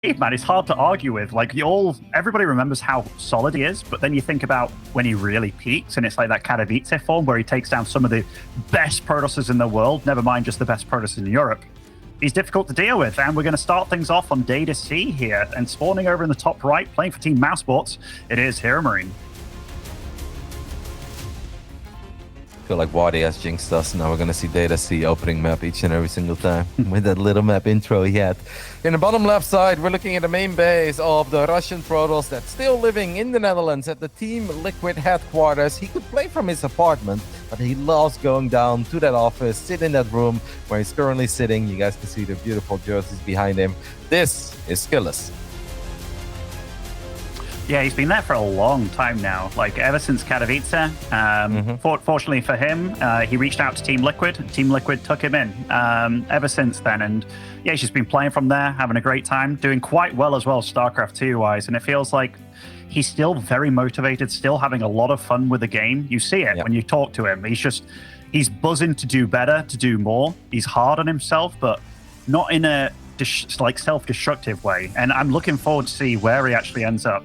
man, it's hard to argue with. Like, everybody remembers how solid he is, but then you think about when he really peaks, and it's like that Katowice form where he takes down some of the best Protosses in the world, never mind just the best Protosses in Europe. He's difficult to deal with, and we're going to start things off on Data C here, and spawning over in the top right, playing for Team Mousesports, it is HeroMarine. I feel like Wadi has jinxed us. Now we're going to see Data C opening map each and every single time with that little map intro he had. In the bottom left side, we're looking at the main base of the Russian Protoss that's still living in the Netherlands at the Team Liquid headquarters. He could play from his apartment, but he loves going down to that office, sit in that room where he's currently sitting. You guys can see the beautiful jerseys behind him. This is SKillous. Yeah, he's been there for a long time now, like ever since Katowice. Fortunately for him, he reached out to Team Liquid. Team Liquid took him in ever since then. And yeah, he's just been playing from there, having a great time, doing quite well as well, StarCraft 2-wise. And it feels like he's still very motivated, still having a lot of fun with the game. You see it when you talk to him. He's buzzing to do better, to do more. He's hard on himself, but not in a like self-destructive way. And I'm looking forward to see where he actually ends up.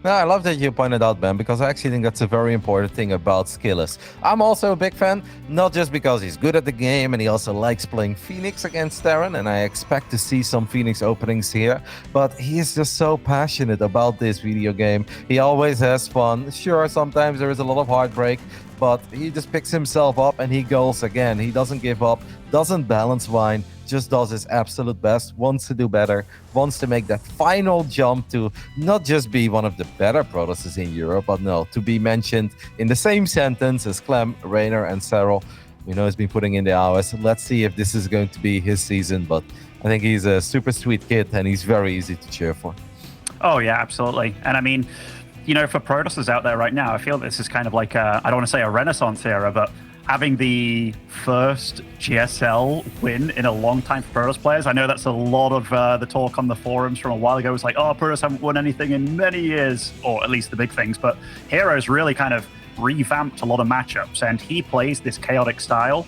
No, I love that you pointed out, Ben, because I actually think that's a very important thing about SKillous. I'm also a big fan, not just because he's good at the game and he also likes playing Phoenix against Terran, and I expect to see some Phoenix openings here, but he is just so passionate about this video game. He always has fun. Sure, sometimes there is a lot of heartbreak, but he just picks himself up and he goes again. He doesn't give up, doesn't balance wine, just does his absolute best, wants to do better, wants to make that final jump to not just be one of the better Protosses in Europe, but no, to be mentioned in the same sentence as Clem, Rainer, and Cyril. We know he's been putting in the hours. Let's see if this is going to be his season, but I think he's a super sweet kid and he's very easy to cheer for. Oh, yeah, absolutely. And I mean, you know, for Protosses out there right now, I feel this is kind of like, I don't want to say a renaissance era, but having the first GSL win in a long time for Protoss players. I know that's a lot of the talk on the forums from a while ago. It's like, oh, Protoss haven't won anything in many years, or at least the big things. But Hero's really kind of revamped a lot of matchups, and he plays this chaotic style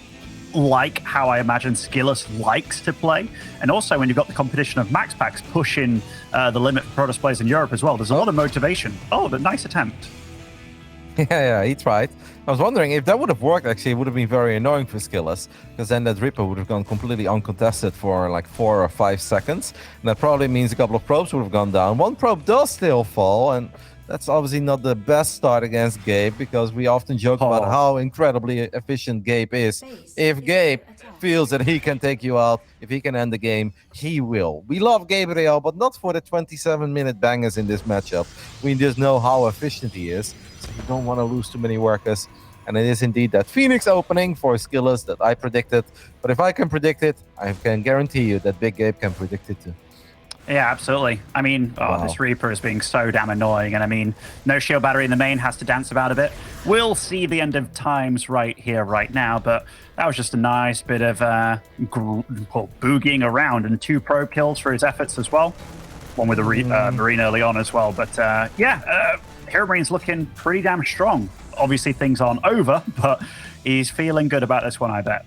like how I imagine SKillous likes to play. And also when you've got the competition of Max Packs pushing the limit for Protoss players in Europe as well, there's a lot of motivation. Oh, the nice attempt. Yeah, he tried. I was wondering if that would have worked, actually, it would have been very annoying for SKillous, because then that Reaper would have gone completely uncontested for like 4 or 5 seconds. And that probably means a couple of probes would have gone down. One probe does still fall, and that's obviously not the best start against Gabe, because we often joke about how incredibly efficient Gabe is. If Gabe feels that he can take you out, if he can end the game, he will. We love Gabriel, but not for the 27-minute bangers in this matchup. We just know how efficient he is. So you don't want to lose too many workers. And it is indeed that Phoenix opening for SKillous that I predicted. But if I can predict it, I can guarantee you that Big Gabe can predict it too. Yeah, absolutely. I mean, this Reaper is being so damn annoying. And I mean, no shield battery in the main, has to dance about a bit. We'll see the end of times right here, right now. But that was just a nice bit of boogieing around, and 2 probe kills for his efforts as well. One with a Marine early on as well. But HeroMarine's looking pretty damn strong. Obviously, things aren't over, but he's feeling good about this one, I bet.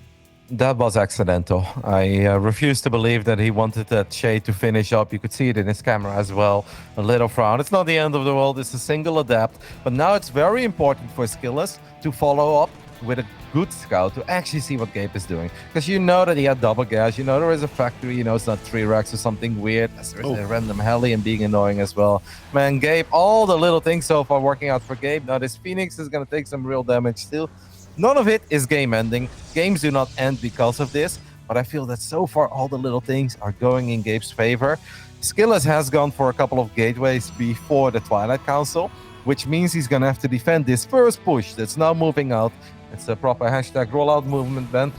That was accidental. I refuse to believe that he wanted that shade to finish up. You could see it in his camera as well. A little frown. It's not the end of the world. It's a single adapt. But now it's very important for SKillous to follow up with a good scout to actually see what Gabe is doing. Because you know that he had double gas. You know there is a factory. You know it's not 3 racks or something weird. There is a random heli and being annoying as well. Man, Gabe, all the little things so far working out for Gabe. Now this Phoenix is going to take some real damage still. None of it is game ending. Games do not end because of this, but I feel that so far all the little things are going in Gabe's favor. SKillous has gone for a couple of gateways before the Twilight Council, which means he's going to have to defend this first push that's now moving out. It's a proper hashtag rollout movement, Ben,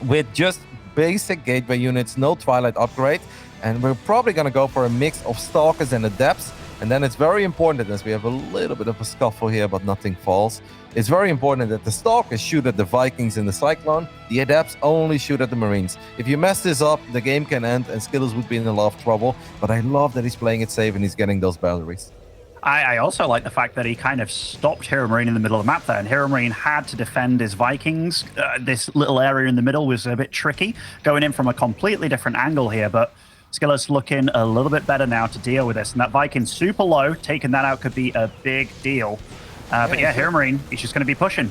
with just basic gateway units, no Twilight upgrade, and we're probably going to go for a mix of Stalkers and Adepts. And then it's very important, as we have a little bit of a scuffle here, but nothing falls. It's very important that the Stalkers shoot at the Vikings in the Cyclone. The Adepts only shoot at the Marines. If you mess this up, the game can end and SKillous would be in a lot of trouble. But I love that he's playing it safe and he's getting those batteries. I also like the fact that he kind of stopped HeroMarine in the middle of the map there, and HeroMarine had to defend his Vikings. This little area in the middle was a bit tricky, going in from a completely different angle here, but SKillous looking a little bit better now to deal with this. And that Viking super low, taking that out could be a big deal. But yeah, HeroMarine, he's just going to be pushing.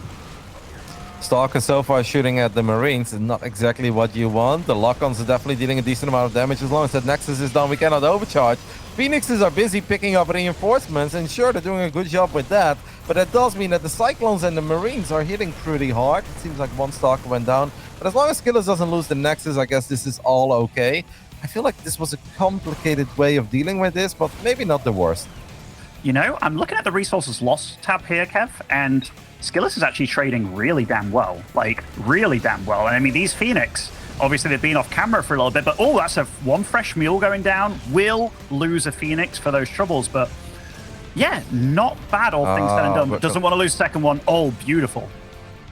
Stalker so far shooting at the Marines is not exactly what you want. The lock-ons are definitely dealing a decent amount of damage. As long as that Nexus is done, we cannot overcharge. Phoenixes are busy picking up reinforcements, and sure, they're doing a good job with that. But that does mean that the Cyclones and the Marines are hitting pretty hard. It seems like one Stalker went down. But as long as SKillous doesn't lose the Nexus, I guess this is all okay. I feel like this was a complicated way of dealing with this, but maybe not the worst. You know, I'm looking at the resources lost tab here, Kev, and SKillous is actually trading really damn well. Like, really damn well. And I mean, these Phoenix, obviously they've been off camera for a little bit, but oh, that's one fresh mule going down. Will lose a Phoenix for those troubles, but yeah, not bad, all things said and done. But doesn't want to lose second one. Oh, beautiful.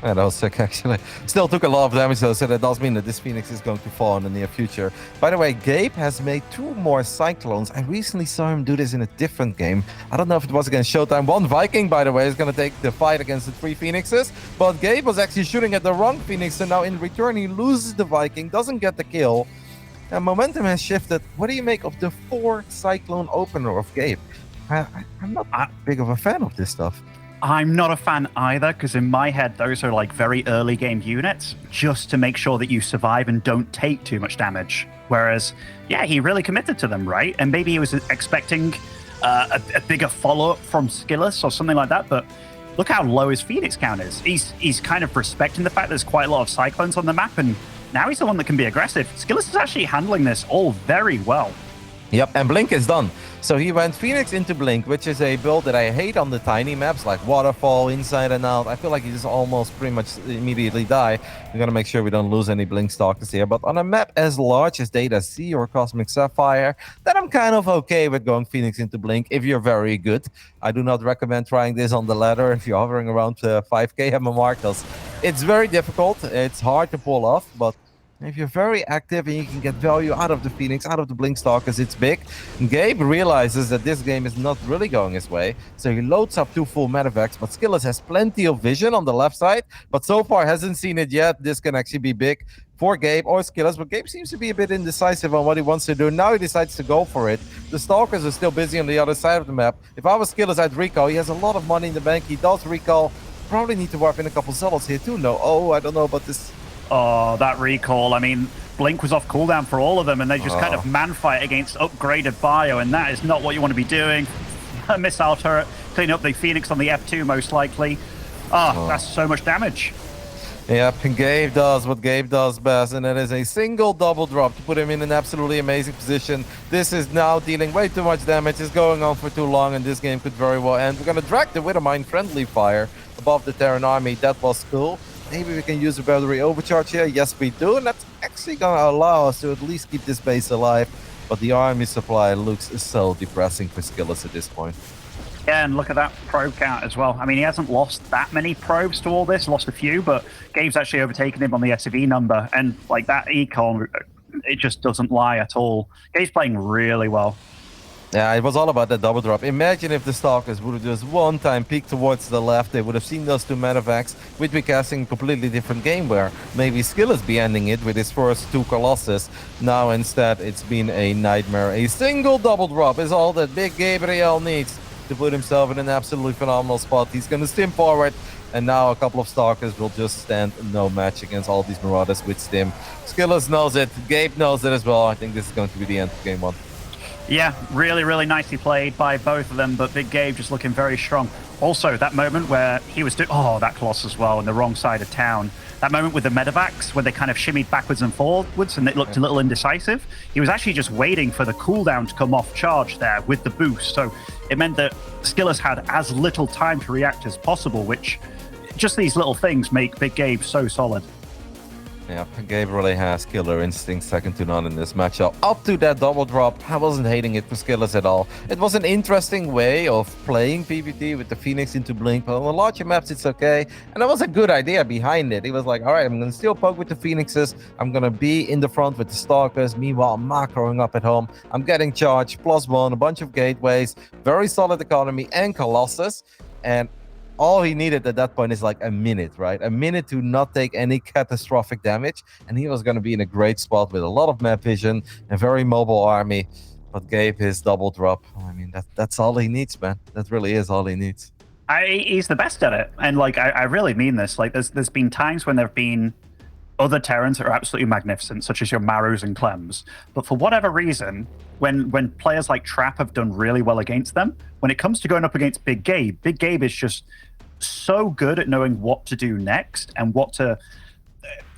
Yeah, that was sick, actually. Still took a lot of damage, though, so that does mean that this Phoenix is going to fall in the near future. By the way, Gabe has made 2 more Cyclones. I recently saw him do this in a different game. I don't know if it was against Showtime. One Viking, by the way, is going to take the fight against the 3 Phoenixes. But Gabe was actually shooting at the wrong Phoenix, so now in return he loses the Viking, doesn't get the kill. And momentum has shifted. What do you make of the 4 Cyclone opener of Gabe? I'm not big of a fan of this stuff. I'm not a fan either, because in my head, those are like very early game units, just to make sure that you survive and don't take too much damage. Whereas, yeah, he really committed to them, right? And maybe he was expecting a bigger follow-up from SKillous or something like that, but look how low his Phoenix count is. He's kind of respecting the fact there's quite a lot of Cyclones on the map, and now he's the one that can be aggressive. SKillous is actually handling this all very well. Yep, and Blink is done. So he went Phoenix into Blink, which is a build that I hate on the tiny maps, like Waterfall, Inside and Out. I feel like you just almost pretty much immediately die. We're going to make sure we don't lose any Blink Stalkers here. But on a map as large as Data Sea or Cosmic Sapphire, then I'm kind of okay with going Phoenix into Blink if you're very good. I do not recommend trying this on the ladder if you're hovering around 5k MMR, because it's very difficult. It's hard to pull off, but if you're very active and you can get value out of the Phoenix, out of the Blink Stalkers, it's big. Gabe realizes that this game is not really going his way, so he loads up 2 full medevacs, but SKillous has plenty of vision on the left side, but so far hasn't seen it yet. This can actually be big for Gabe or SKillous, but Gabe seems to be a bit indecisive on what he wants to do. Now he decides to go for it. The Stalkers are still busy on the other side of the map. If I was SKillous, I'd recall. He has a lot of money in the bank. He does recall. Probably need to warp in a couple zealots here too. No, I don't know about this. Oh, that recall. I mean, Blink was off cooldown for all of them, and they just kind of man-fight against upgraded bio, and that is not what you want to be doing. A missile turret, clean up the Phoenix on the F2, most likely. That's so much damage. Yep, and Gabe does what Gabe does best, and that is a single double drop to put him in an absolutely amazing position. This is now dealing way too much damage. It's going on for too long, and this game could very well end. We're going to drag the Widowmine friendly fire above the Terran army. That was cool. Maybe we can use a battery overcharge here. Yes, we do. And that's actually going to allow us to at least keep this base alive. But the army supply looks so depressing for SKillous at this point. Yeah, and look at that probe count as well. I mean, he hasn't lost that many probes to all this, lost a few, but Gabe's actually overtaken him on the SCV number. And like that econ, it just doesn't lie at all. Gabe's playing really well. Yeah, it was all about that double drop. Imagine if the Stalkers would have just one time peeked towards the left. They would have seen those 2 medevacs. We'd be casting a completely different game where maybe SKillous be ending it with his first 2 Colossus. Now instead, it's been a nightmare. A single double drop is all that Big Gabriel needs to put himself in an absolutely phenomenal spot. He's going to stim forward, and now a couple of Stalkers will just stand no match against all these Marauders with stim. SKillous knows it. Gabe knows it as well. I think this is going to be the end of game 1. Yeah, really, really nicely played by both of them, but Big Gabe just looking very strong. Also, that moment where he was doing... Oh, that Colossus as well, on the wrong side of town. That moment with the medevacs, where they kind of shimmied backwards and forwards, and it looked a little indecisive. He was actually just waiting for the cooldown to come off charge there with the boost. So it meant that SKillous had as little time to react as possible, which just these little things make Big Gabe so solid. Yeah, Gabe really has killer instinct, second to none in this matchup. Up to that double drop, I wasn't hating it for SKillous at all. It was an interesting way of playing PvP with the Phoenix into Blink, but on the larger maps it's okay. And there was a good idea behind it. He was like, alright, I'm going to still poke with the Phoenixes. I'm going to be in the front with the Stalkers. Meanwhile, I'm macroing up at home. I'm getting charged, +1, a bunch of gateways, very solid economy, and Colossus. And all he needed at that point is like a minute, right? A minute to not take any catastrophic damage, and he was going to be in a great spot with a lot of map vision, a very mobile army. But gave his double drop. I mean, that's all he needs, man. That really is all he needs. He's the best at it, and like I really mean this. Like, there's been times when there've been other Terrans that are absolutely magnificent, such as your Marus and Clems. But for whatever reason, when players like Trap have done really well against them, when it comes to going up against Big Gabe is just so good at knowing what to do next and what to.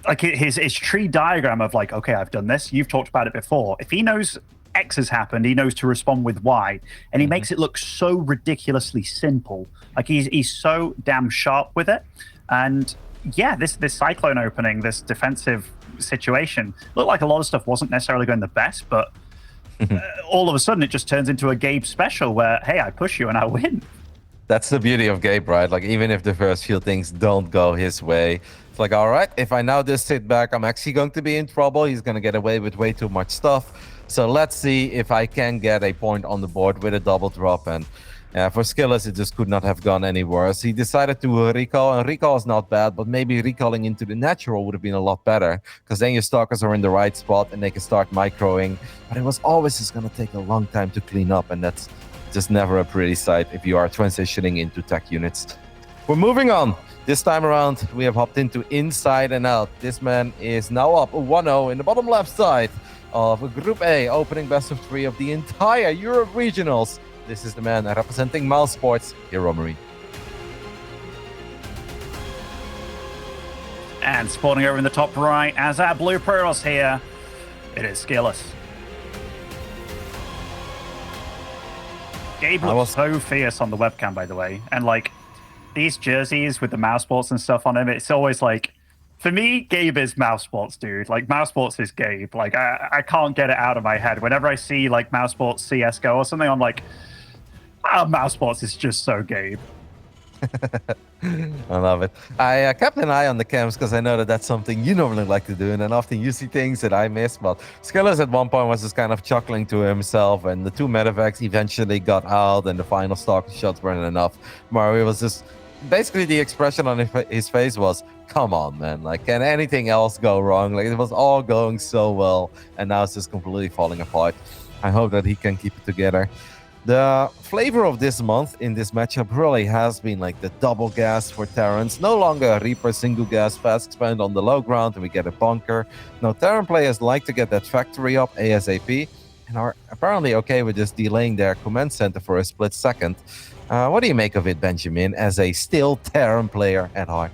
Like his tree diagram of like, okay, I've done this. You've talked about it before. If he knows X has happened, he knows to respond with Y, and he makes it look so ridiculously simple. Like he's so damn sharp with it. And yeah, this Cyclone opening, this defensive situation, looked like a lot of stuff wasn't necessarily going the best, but all of a sudden it just turns into a Gabe special where, hey, I push you and I win. That's the beauty of Gabe, right? Like, even if the first few things don't go his way, it's like, all right, if I now just sit back, I'm actually going to be in trouble. He's going to get away with way too much stuff. So let's see if I can get a point on the board with a double drop. And for SKillous, it just could not have gone any worse. He decided to recall, and recall is not bad, but maybe recalling into the natural would have been a lot better, because then your stalkers are in the right spot and they can start microing. But it was always just going to take a long time to clean up, and that's just never a pretty sight if you are transitioning into tech units. We're moving on. This time around, we have hopped into Inside and Out. This man is now up 1-0 in the bottom left side of Group A, opening best of 3 of the entire Europe Regionals. This is the man representing Mouse Sports, HeroMarine. And spawning over in the top right, as our blue pearls here, it is SKillous. Gabe looks so fierce on the webcam, by the way. And like these jerseys with the Mouse Sports and stuff on them, it's always like, for me, Gabe is Mouse Sports, dude. Like, Mouse Sports is Gabe. Like, I can't get it out of my head. Whenever I see, like, Mouse Sports CSGO or something, I'm like, Mouse Sports is just so Gabe. I love it. I kept an eye on the cams because I know that that's something you normally like to do, and then often you see things that I miss. But SKillous at one point was just kind of chuckling to himself, and the 2 medevacs eventually got out, and the final stalker shots weren't enough. Mario was just... basically, the expression on his face was, come on, man. Like, can anything else go wrong? Like, it was all going so well, and now it's just completely falling apart. I hope that he can keep it together. The flavor of this month in this matchup really has been like the double gas for Terrans. No longer a Reaper single gas fast expand on the low ground and we get a bunker. Now, Terran players like to get that factory up ASAP and are apparently okay with just delaying their command center for a split second. What do you make of it, Benjamin, as a still Terran player at heart?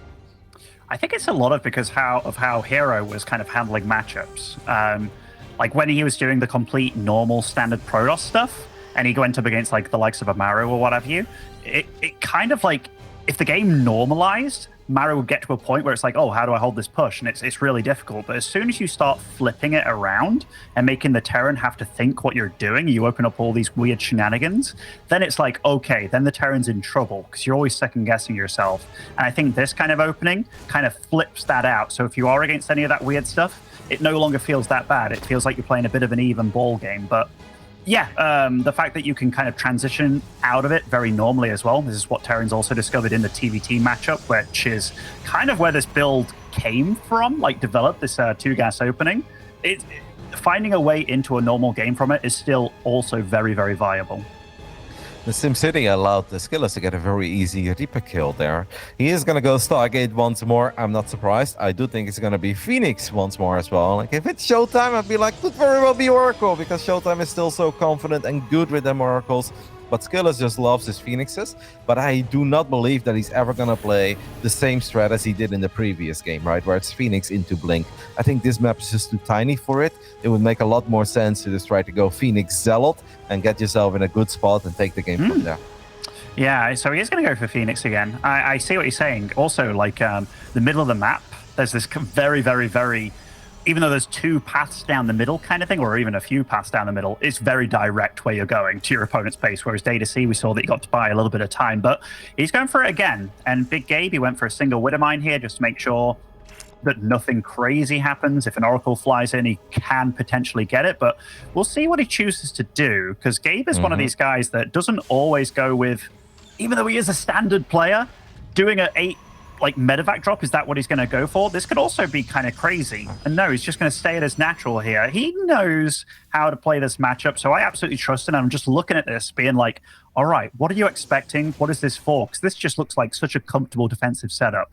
I think it's a lot of because of how Hero was kind of handling matchups. Like when he was doing the complete normal standard Protoss stuff, and he went up against like the likes of a Maru or what have you, it kind of like, if the game normalized, Maru would get to a point where it's like, oh, how do I hold this push? And it's really difficult. But as soon as you start flipping it around and making the Terran have to think what you're doing, you open up all these weird shenanigans, then it's like, okay, then the Terran's in trouble because you're always second guessing yourself. And I think this kind of opening kind of flips that out. So if you are against any of that weird stuff, it no longer feels that bad. It feels like you're playing a bit of an even ball game. But yeah, the fact that you can kind of transition out of it very normally as well. This is what Terrans also discovered in the TVT matchup, which is kind of where this build came from, like developed this 2-gas opening. Finding a way into a normal game from it is still also very, very viable. The SimCity allowed the SKillous to get a very easy Reaper kill there. He is going to go Stargate once more. I'm not surprised. I do think it's going to be Phoenix once more as well. Like, if it's Showtime, I'd be like, could very well be Oracle, because Showtime is still so confident and good with them Oracles. But SKillous just loves his Phoenixes. But I do not believe that he's ever going to play the same strat as he did in the previous game, right? Where it's Phoenix into Blink. I think this map is just too tiny for it. It would make a lot more sense to just try to go Phoenix Zealot and get yourself in a good spot and take the game from there. Yeah, so he is going to go for Phoenix again. I see what you're saying. Also, like the middle of the map, there's this very, very, very... even though there's 2 paths down the middle kind of thing, or even a few paths down the middle, it's very direct where you're going to your opponent's base. Whereas Data C, we saw that you got to buy a little bit of time, but he's going for it again. And Big Gabe, he went for a single Widowmine here just to make sure that nothing crazy happens. If an Oracle flies in, he can potentially get it, but we'll see what he chooses to do, because Gabe is one of these guys that doesn't always go with, even though he is a standard player, doing a 8 like medevac drop, is that what he's going to go for? This could also be kind of crazy. And no, he's just going to stay at his natural here. He knows how to play this matchup, so I absolutely trust him. I'm just looking at this being like, all right, what are you expecting? What is this for? Because this just looks like such a comfortable defensive setup.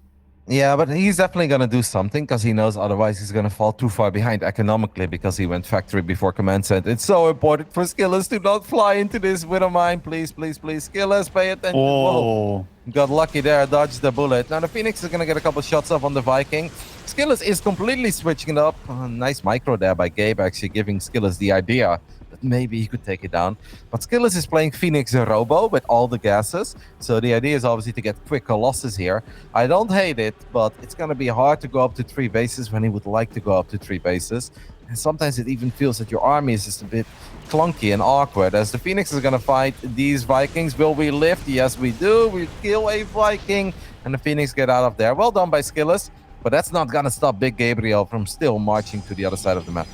Yeah, but he's definitely going to do something because he knows otherwise he's going to fall too far behind economically because he went factory before command center. It's so important for SKillous to not fly into this with a mine. Please, please, please. SKillous, pay attention. Oh. Whoa. Got lucky there, dodged the bullet. Now the Phoenix is going to get a couple shots off on the Viking. SKillous is completely switching it up. Oh, nice micro there by Gabe, actually giving SKillous the idea that maybe he could take it down. But SKillous is playing Phoenix Robo with all the gases. So the idea is obviously to get quick Colossus here. I don't hate it, but it's going to be hard to go up to 3 bases when he would like to go up to 3 bases. And sometimes it even feels that your army is just a bit clunky and awkward. As the Phoenix is going to fight these Vikings. Will we lift? Yes, we do. We kill a Viking. And the Phoenix get out of there. Well done by SKillous. But that's not going to stop Big Gabriel from still marching to the other side of the map.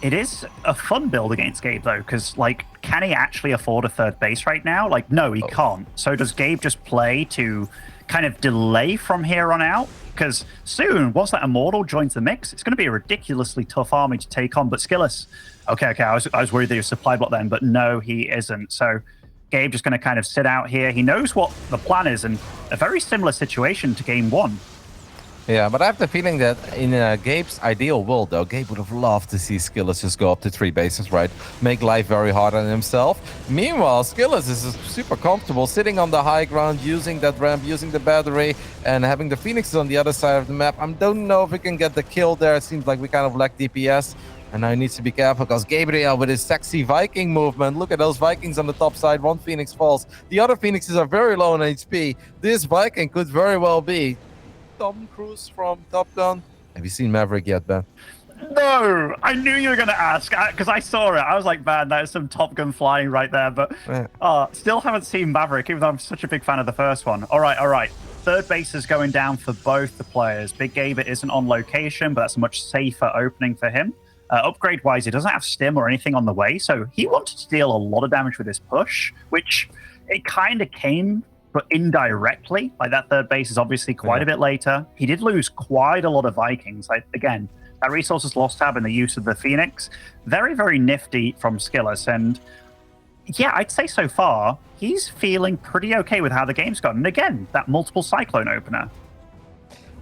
It is a fun build against Gabe, though, because, like, can he actually afford a 3rd base right now? Like, no, he can't. So does Gabe just play to kind of delay from here on out? Because soon, once that Immortal joins the mix, it's going to be a ridiculously tough army to take on. But SKillous, okay, I was worried that he was supply block then, but no, he isn't. So Gabe just going to kind of sit out here. He knows what the plan is, and a very similar situation to game 1. Yeah, but I have the feeling that in Gabe's ideal world, though, Gabe would have loved to see SKillous just go up to 3 bases, right? Make life very hard on himself. Meanwhile, SKillous is super comfortable sitting on the high ground, using that ramp, using the battery, and having the Phoenixes on the other side of the map. I don't know if we can get the kill there. It seems like we kind of lack DPS. And now he needs to be careful because Gabriel with his sexy Viking movement. Look at those Vikings on the top side. One Phoenix falls. The other Phoenixes are very low on HP. This Viking could very well be Tom Cruise from Top Gun. Have you seen Maverick yet, Ben? No, I knew you were going to ask because I saw it. I was like, man, there's some Top Gun flying right there. But still haven't seen Maverick, even though I'm such a big fan of the first one. All right. 3rd base is going down for both the players. Big Gabe isn't on location, but that's a much safer opening for him. Upgrade-wise, he doesn't have stim or anything on the way, so he wanted to deal a lot of damage with his push, which it kind of came, but indirectly. Like, that 3rd base is obviously quite a bit later. He did lose quite a lot of Vikings. Like, again, that resources lost tab and the use of the Phoenix, very, very nifty from SKillous. And yeah, I'd say so far, he's feeling pretty okay with how the game's gone. And again, that multiple Cyclone opener.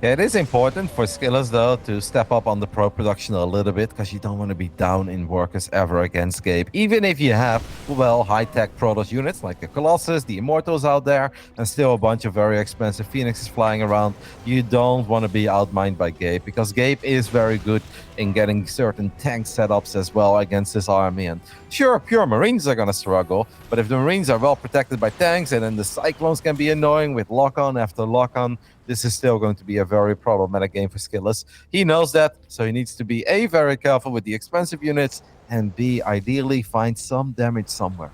Yeah, it is important for SKillous, though, to step up on the pro production a little bit because you don't want to be down in workers ever against Gabe. Even if you have, well, high-tech Protoss units like the Colossus, the Immortals out there, and still a bunch of very expensive Phoenixes flying around, you don't want to be outmined by Gabe because Gabe is very good in getting certain tank setups as well against this army. And sure, pure Marines are going to struggle, but if the Marines are well protected by tanks and then the Cyclones can be annoying with lock-on after lock-on, this is still going to be a very problematic game for SKillous. He knows that, so he needs to be A, very careful with the expensive units, and B, ideally find some damage somewhere.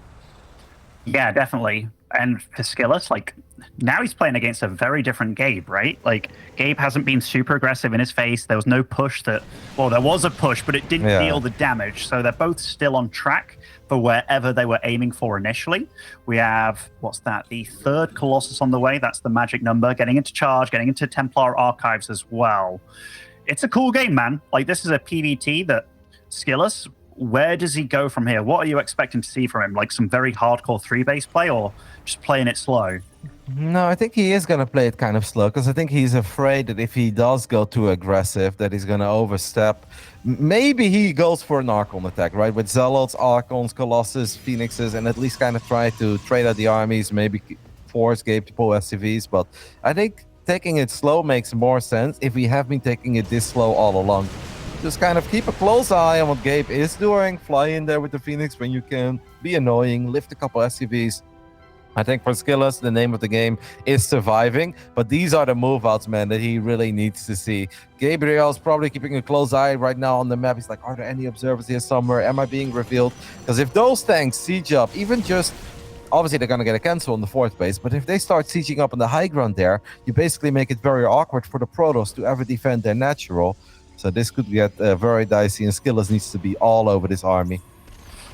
Yeah, definitely. And for SKillous, like, now he's playing against a very different Gabe, right? Like, Gabe hasn't been super aggressive in his face. There was no push that... Well, there was a push, but it didn't deal the damage. So they're both still on track for wherever they were aiming for initially. We have, what's that? The 3rd Colossus on the way. That's the magic number. Getting into charge, getting into Templar Archives as well. It's a cool game, man. Like, this is a PvT that SKillous... Where does he go from here? What are you expecting to see from him? Like some very hardcore 3-base play or just playing it slow? No, I think he is going to play it kind of slow because I think he's afraid that if he does go too aggressive, that he's going to overstep. Maybe he goes for an Archon attack, right? With Zealots, Archons, Colossus, Phoenixes, and at least kind of try to trade out the armies, maybe force Gabe to pull SCVs. But I think taking it slow makes more sense if we have been taking it this slow all along. Just kind of keep a close eye on what Gabe is doing. Fly in there with the Phoenix when you can. Be annoying. Lift a couple SCVs. I think for SKillous, the name of the game is surviving. But these are the move outs, man, that he really needs to see. Gabriel's probably keeping a close eye right now on the map. He's like, are there any observers here somewhere? Am I being revealed? Because if those tanks siege up, even just... Obviously, they're going to get a cancel on the 4th base, but if they start sieging up on the high ground there, you basically make it very awkward for the Protoss to ever defend their natural. So this could get very dicey, and SKillous needs to be all over this army.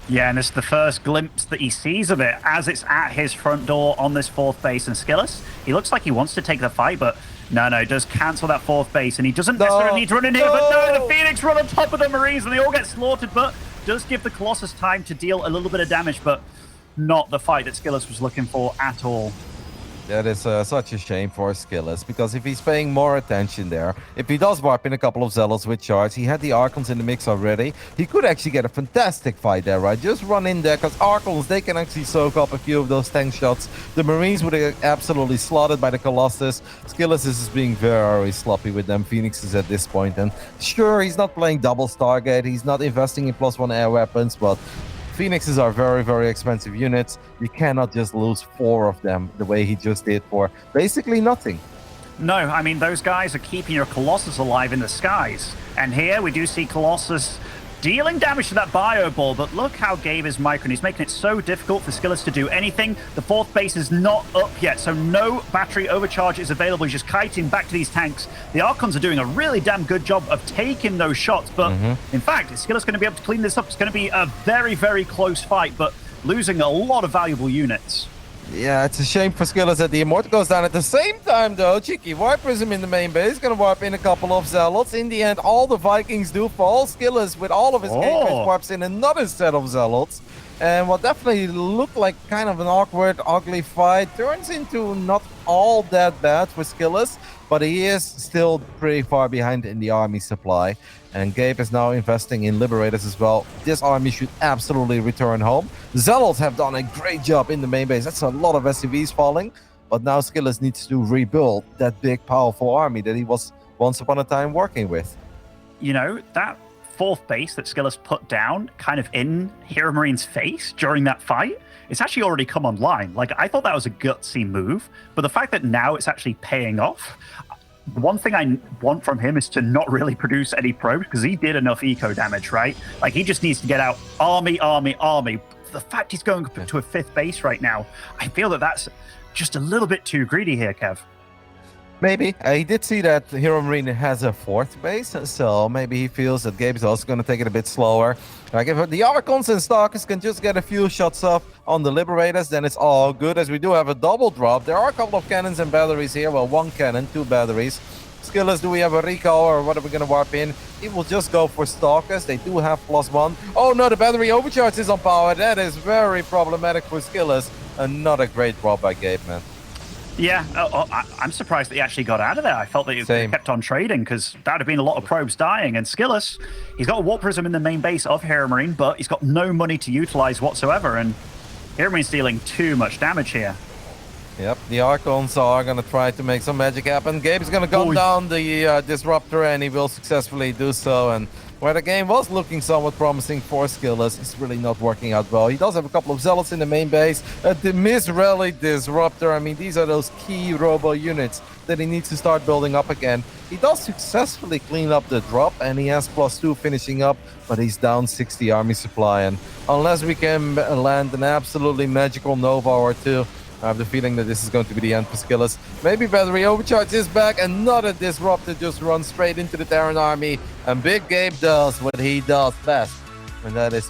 Yeah, and it's the first glimpse that he sees of it as it's at his front door on this fourth base. And SKillous, he looks like he wants to take the fight, but no, does cancel that fourth base. And he doesn't necessarily need to run in here, but no, the Phoenix run on top of the Marines, and they all get slaughtered, but does give the Colossus time to deal a little bit of damage, but not the fight that SKillous was looking for at all. That is such a shame for SKillous, because if he's paying more attention there, if he does warp in a couple of Zealots with charge, he had the Archons in the mix already, he could actually get a fantastic fight there, right? Just run in there, because Archons, they can actually soak up a few of those tank shots. The Marines would get absolutely slaughtered by the Colossus. SKillous is being very sloppy with them Phoenixes at this point, and sure, he's not playing double Stargate, he's not investing in +1 air weapons, but Phoenixes are very, very expensive units. You cannot just lose 4 of them the way he just did for basically nothing. No, I mean, those guys are keeping your Colossus alive in the skies. And here we do see Colossus dealing damage to that bio ball, but look how Gabe is microing. He's making it so difficult for SKillous to do anything. The fourth base is not up yet, so no battery overcharge is available. He's just kiting back to these tanks. The Archons are doing a really damn good job of taking those shots, but in fact, is SKillous going to be able to clean this up? It's going to be a very, very close fight, but losing a lot of valuable units. Yeah, it's a shame for SKillous that the Immortal goes down. At the same time, though, Cheeky wipers him in the main base. Gonna wipe in a couple of Zealots. In the end, all the Vikings do fall. SKillous, with all of his Gators, wipes in another set of Zealots. And what definitely looked like kind of an awkward, ugly fight turns into not all that bad for SKillous, but he is still pretty far behind in the army supply. And Gabe is now investing in Liberators as well. This army should absolutely return home. Zealots have done a great job in the main base. That's a lot of SCVs falling. But now SKillous needs to rebuild that big, powerful army that he was once upon a time working with. You know, that fourth base that SKillous put down kind of in HeroMarine's face during that fight, it's actually already come online. Like, I thought that was a gutsy move, but the fact that now it's actually paying off, the one thing I want from him is to not really produce any probes, because he did enough eco damage, right? Like, he just needs to get out army. The fact he's going to a fifth base right now, I feel that that's just a little bit too greedy here, Kev. Maybe. He did see that HeroMarine has a fourth base, so maybe he feels that Gabe is also going to take it a bit slower. Like, if the Archons and Stalkers can just get a few shots off on the Liberators, then it's all good, as we do have a double drop. There are a couple of cannons and batteries here. Well, 1 cannon, 2 batteries. SKillous, do we have a recall, or what are we going to warp in? He will just go for Stalkers. They do have +1. Oh no, the battery overcharge is on power. That is very problematic for SKillous. Another great drop by Gabe, man. Yeah, I'm surprised that he actually got out of there. I felt that he kept on trading, because that would have been a lot of probes dying. And SKillous, he's got a Warp Prism in the main base of HeroMarine, but he's got no money to utilize whatsoever. And HeroMarine's dealing too much damage here. Yep, the Archons are going to try to make some magic happen. Gabe is going to gun down the Disruptor, and he will successfully do so. And where the game was looking somewhat promising for SKillous, it's really not working out well. He does have a couple of Zealots in the main base. The Misrally Disruptor, I mean, these are those key robo units that he needs to start building up again. He does successfully clean up the drop, and he has +2 finishing up, but he's down 60 army supply. And unless we can land an absolutely magical Nova or 2, I have the feeling that this is going to be the end for SKillous. Maybe battery overcharge is back. Another Disruptor just runs straight into the Terran army. And Big Gabe does what he does best, and that is